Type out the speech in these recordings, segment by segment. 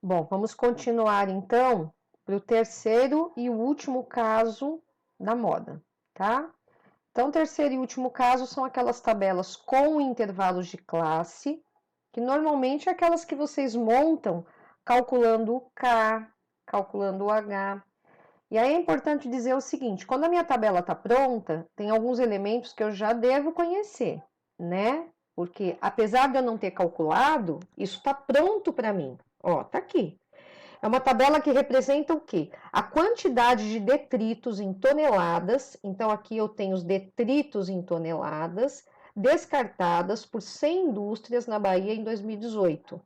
Bom, vamos continuar então para o terceiro e o último caso da moda, tá? Então, terceiro e último caso são aquelas tabelas com intervalos de classe, que normalmente é aquelas que vocês montam calculando o K, calculando o H. E aí é importante dizer o seguinte: quando a minha tabela está pronta, tem alguns elementos que eu já devo conhecer, né? Porque apesar de eu não ter calculado, isso está pronto para mim. Ó, tá aqui. É uma tabela que representa o quê? A quantidade de detritos em toneladas. Então, aqui eu tenho os detritos em toneladas descartadas por 100 indústrias na Bahia em 2018.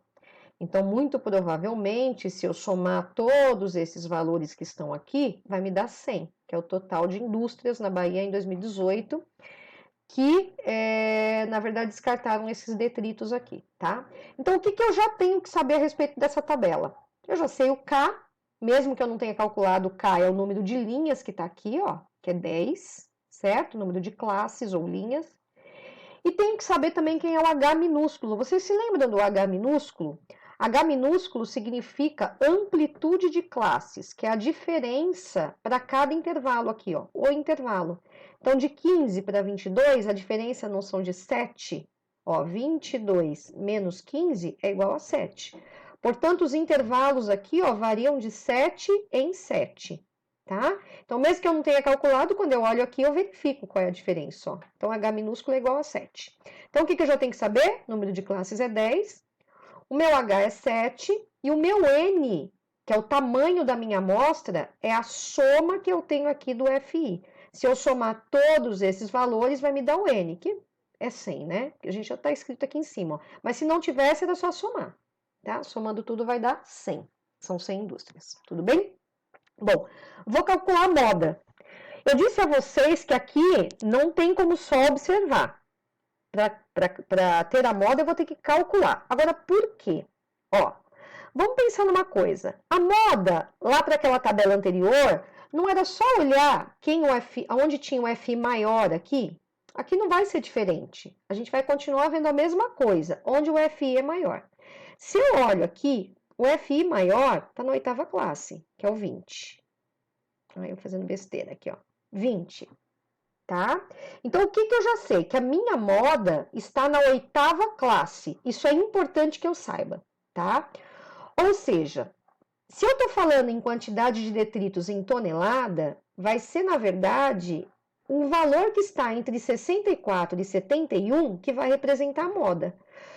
Então, muito provavelmente, se eu somar todos esses valores que estão aqui, vai me dar 100, que é o total de indústrias na Bahia em 2018, que, na verdade, descartaram esses detritos aqui, tá? Então, o que eu já tenho que saber a respeito dessa tabela? Eu já sei o K, mesmo que eu não tenha calculado, o K é o número de linhas que está aqui, ó, que é 10, certo? O número de classes ou linhas. E tenho que saber também quem é o H minúsculo. Vocês se lembram do H minúsculo? H minúsculo significa amplitude de classes, que é a diferença para cada intervalo aqui, ó, o intervalo. Então, de 15 para 22, a diferença não são de 7, ó, 22 menos 15 é igual a 7. Portanto, os intervalos aqui, ó, variam de 7 em 7. Tá? Então, mesmo que eu não tenha calculado, quando eu olho aqui, eu verifico qual é a diferença. Ó. Então, H minúsculo é igual a 7. Então, o que eu já tenho que saber? O número de classes é 10, o meu H é 7 e o meu N, que é o tamanho da minha amostra, é a soma que eu tenho aqui do FI. Se eu somar todos esses valores, vai me dar o N, que é 100, né? Que a gente já está escrito aqui em cima. Ó. Mas se não tivesse, era só somar. Tá? Somando tudo vai dar 100. São 100 indústrias. Tudo bem? Bom, vou calcular a moda. Eu disse a vocês que aqui não tem como só observar. Para ter a moda, eu vou ter que calcular. Agora, por quê? Ó, vamos pensar numa coisa. A moda, lá para aquela tabela anterior, não era só olhar onde tinha o FI maior aqui? Aqui não vai ser diferente. A gente vai continuar vendo a mesma coisa, onde o FI é maior. Se eu olho aqui, o FI maior está na oitava classe, que é o 20. Aí eu fazendo besteira aqui, ó. 20, tá? Então, o que eu já sei? Que a minha moda está na oitava classe. Isso é importante que eu saiba, tá? Ou seja, se eu tô falando em quantidade de detritos em tonelada, vai ser, na verdade, o valor que está entre 64 e 71 que vai representar a moda.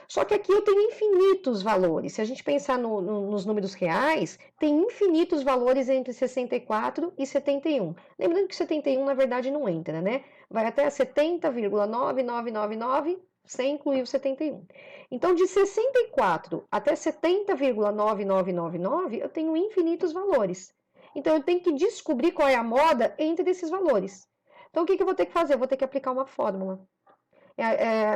Só que aqui eu tenho infinitos valores. Se a gente pensar nos números reais, tem infinitos valores entre 64 e 71. Lembrando que 71, na verdade, não entra, né? Vai até 70,9999, sem incluir o 71. Então, de 64 até 70,9999, eu tenho infinitos valores. Então, eu tenho que descobrir qual é a moda entre esses valores. Então, o que eu vou ter que fazer? Eu vou ter que aplicar uma fórmula.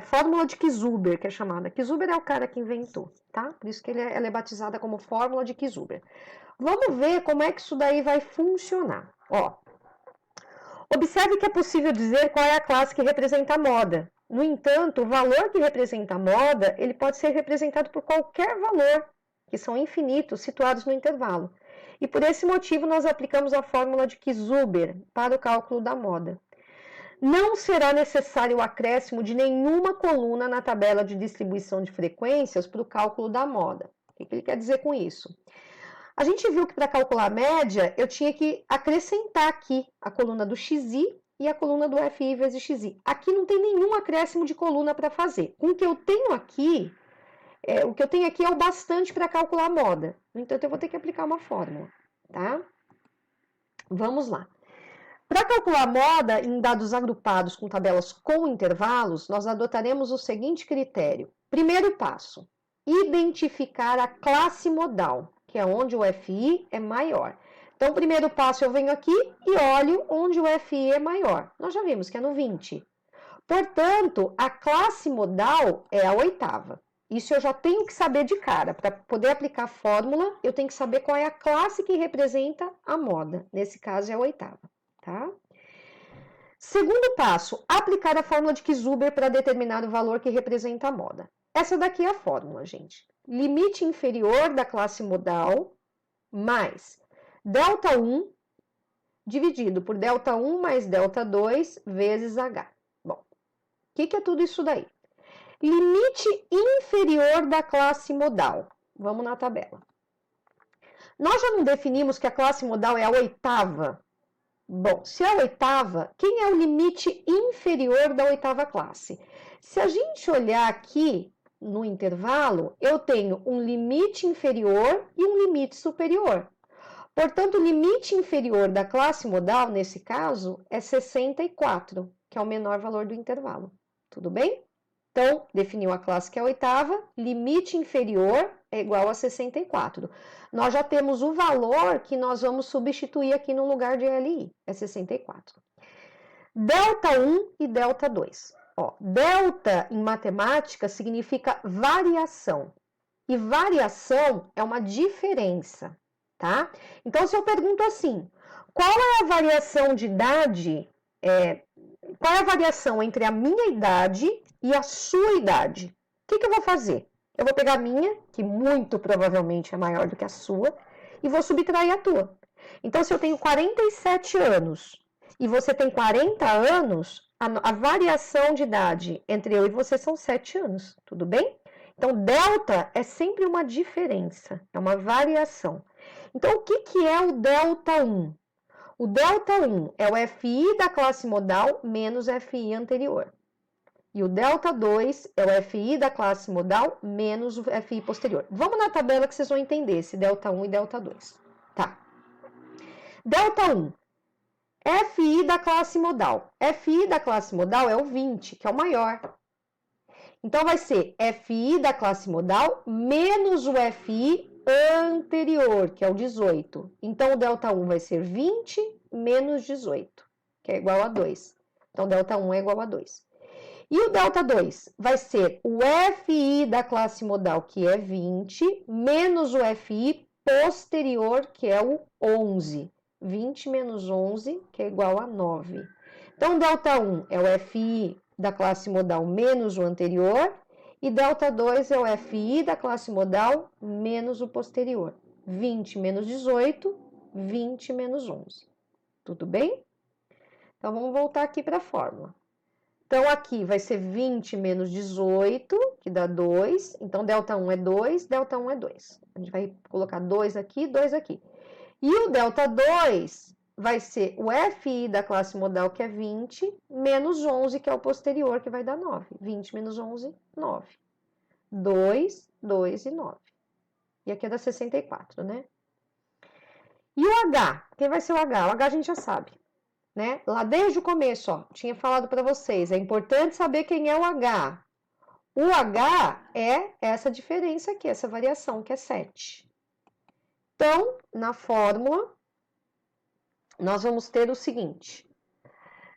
Fórmula de Kisuber, que é chamada. Kisuber é o cara que inventou, tá? Por isso que ela é batizada como fórmula de Kisuber. Vamos ver como é que isso daí vai funcionar. Ó, observe que é possível dizer qual é a classe que representa a moda. No entanto, o valor que representa a moda, ele pode ser representado por qualquer valor, que são infinitos, situados no intervalo. E por esse motivo, nós aplicamos a fórmula de Kisuber para o cálculo da moda. Não será necessário o acréscimo de nenhuma coluna na tabela de distribuição de frequências para o cálculo da moda. O que ele quer dizer com isso? A gente viu que para calcular a média, eu tinha que acrescentar aqui a coluna do XI e a coluna do FI vezes XI. Aqui não tem nenhum acréscimo de coluna para fazer. Com o que eu tenho aqui, o que eu tenho aqui é o bastante para calcular a moda. No entanto, eu vou ter que aplicar uma fórmula, tá? Vamos lá. Para calcular a moda em dados agrupados com tabelas com intervalos, nós adotaremos o seguinte critério. Primeiro passo, identificar a classe modal, que é onde o FI é maior. Então, primeiro passo, eu venho aqui e olho onde o FI é maior. Nós já vimos que é no 20. Portanto, a classe modal é a oitava. Isso eu já tenho que saber de cara. Para poder aplicar a fórmula, eu tenho que saber qual é a classe que representa a moda. Nesse caso, é a oitava. Tá? Segundo passo, aplicar a fórmula de Kisuber para determinar o valor que representa a moda. Essa daqui é a fórmula, gente. limite inferior da classe modal mais ΔI dividido por ΔI mais ΔI vezes H. Bom, o que é tudo isso daí? Limite inferior da classe modal. Vamos na tabela. Nós já não definimos que a classe modal é a oitava? Bom, se é a oitava, quem é o limite inferior da oitava classe? Se a gente olhar aqui no intervalo, eu tenho um limite inferior e um limite superior. Portanto, o limite inferior da classe modal, nesse caso, é 64, que é o menor valor do intervalo. Tudo bem? Então, definiu a classe que é a oitava, limite inferior é igual a 64. Nós já temos o valor que nós vamos substituir aqui no lugar de LI, é 64. ΔI e ΔI. Ó, delta em matemática significa variação, e variação é uma diferença, tá? Então, se eu pergunto assim, qual é a variação de idade, qual é a variação entre a minha idade e a sua idade? O que eu vou fazer? Eu vou pegar a minha, que muito provavelmente é maior do que a sua, e vou subtrair a tua. Então, se eu tenho 47 anos e você tem 40 anos, a variação de idade entre eu e você são 7 anos, tudo bem? Então, delta é sempre uma diferença, é uma variação. Então, o que é o ΔI? O ΔI é o FI da classe modal menos FI anterior. E o ΔI é o FI da classe modal menos o FI posterior. Vamos na tabela que vocês vão entender esse ΔI e ΔI. Tá. ΔI, FI da classe modal. FI da classe modal é o 20, que é o maior. Então, vai ser FI da classe modal menos o FI anterior, que é o 18. Então, o ΔI vai ser 20 menos 18, que é igual a 2. Então, ΔI é igual a 2. E o ΔI vai ser o FI da classe modal, que é 20, menos o FI posterior, que é o 11. 20 menos 11, que é igual a 9. Então, ΔI é o FI da classe modal menos o anterior, e ΔI é o FI da classe modal menos o posterior. 20 menos 18, 20 menos 11. Tudo bem? Então, vamos voltar aqui para a fórmula. Então, aqui vai ser 20 menos 18, que dá 2. Então, ΔI é 2, ΔI é 2. A gente vai colocar 2 aqui, 2 aqui. E o ΔI vai ser o FI da classe modal, que é 20, menos 11, que é o posterior, que vai dar 9. 20 menos 11, 9. 2, 2 e 9. E aqui é da 64, né? E o H? Quem vai ser o H? O H a gente já sabe. Né? Lá desde o começo, ó, tinha falado para vocês, é importante saber quem é o H. O H é essa diferença aqui, essa variação, que é 7. Então, na fórmula, nós vamos ter o seguinte,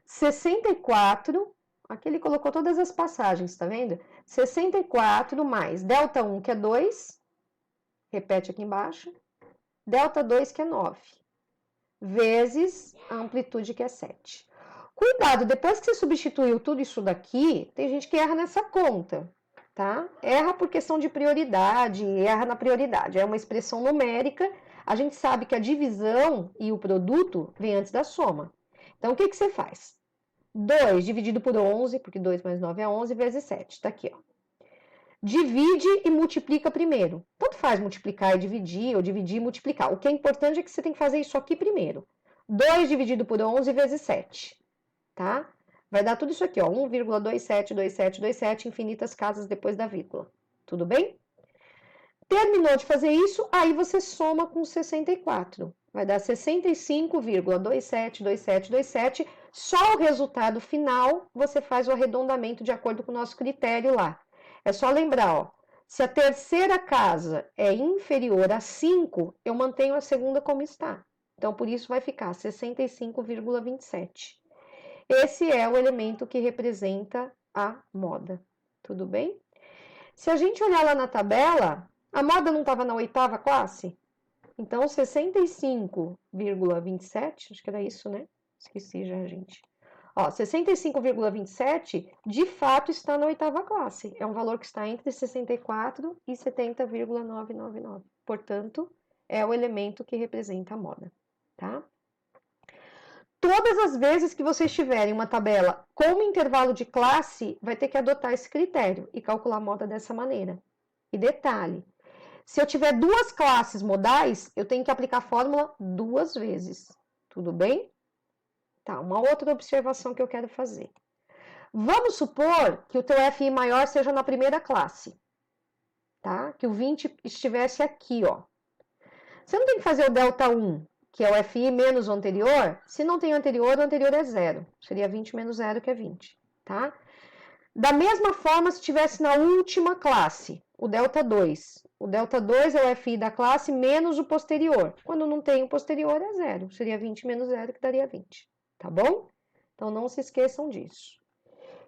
64, aqui ele colocou todas as passagens, tá vendo? 64 mais ΔI, que é 2, repete aqui embaixo, ΔI, que é 9. Vezes a amplitude, que é 7. Cuidado, depois que você substituiu tudo isso daqui, tem gente que erra nessa conta, tá? Erra por questão de prioridade, erra na prioridade. É uma expressão numérica, a gente sabe que a divisão e o produto vem antes da soma. Então, o que você faz? 2 dividido por 11, porque 2 mais 9 é 11, vezes 7. Tá aqui, ó. Divide e multiplica primeiro. Tanto faz multiplicar e dividir, ou dividir e multiplicar. O que é importante é que você tem que fazer isso aqui primeiro. 2 dividido por 11 vezes 7, tá? Vai dar tudo isso aqui, ó, 1,272727, infinitas casas depois da vírgula. Tudo bem? Terminou de fazer isso, aí você soma com 64. Vai dar 65,272727. Só o resultado final você faz o arredondamento de acordo com o nosso critério lá. É só lembrar, ó, se a terceira casa é inferior a 5, eu mantenho a segunda como está. Então, por isso vai ficar 65,27. Esse é o elemento que representa a moda. Tudo bem? Se a gente olhar lá na tabela, a moda não estava na oitava classe? Então, 65,27, acho que era isso, né? Esqueci já, gente. Ó, 65,27 de fato está na oitava classe. É um valor que está entre 64 e 70,999. Portanto, é o elemento que representa a moda, tá? Todas as vezes que vocês tiverem uma tabela com intervalo de classe, vai ter que adotar esse critério e calcular a moda dessa maneira. E detalhe, se eu tiver duas classes modais, eu tenho que aplicar a fórmula 2 vezes. Tudo bem? Tá, uma outra observação que eu quero fazer. Vamos supor que o teu FI maior seja na primeira classe, tá? Que o 20 estivesse aqui, ó. Você não tem que fazer o delta 1, que é o FI menos o anterior. Se não tem o anterior é zero. Seria 20 menos 0, que é 20, tá? Da mesma forma, se estivesse na última classe, o delta 2. O delta 2 é o FI da classe menos o posterior. Quando não tem o posterior, é zero. Seria 20 menos 0, que daria 20, tá bom? Então, não se esqueçam disso.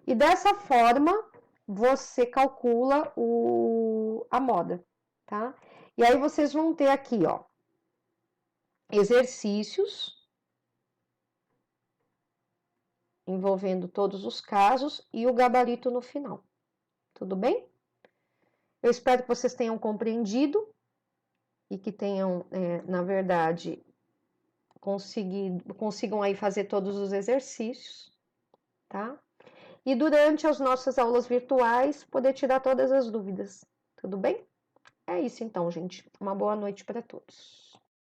E dessa forma, você calcula a moda, tá? E aí, vocês vão ter aqui, ó, exercícios envolvendo todos os casos e o gabarito no final. Tudo bem? Eu espero que vocês tenham compreendido e que tenham, na verdade, consigam aí fazer todos os exercícios, tá? E durante as nossas aulas virtuais, poder tirar todas as dúvidas. Tudo bem? É isso então, gente. Uma boa noite para todos.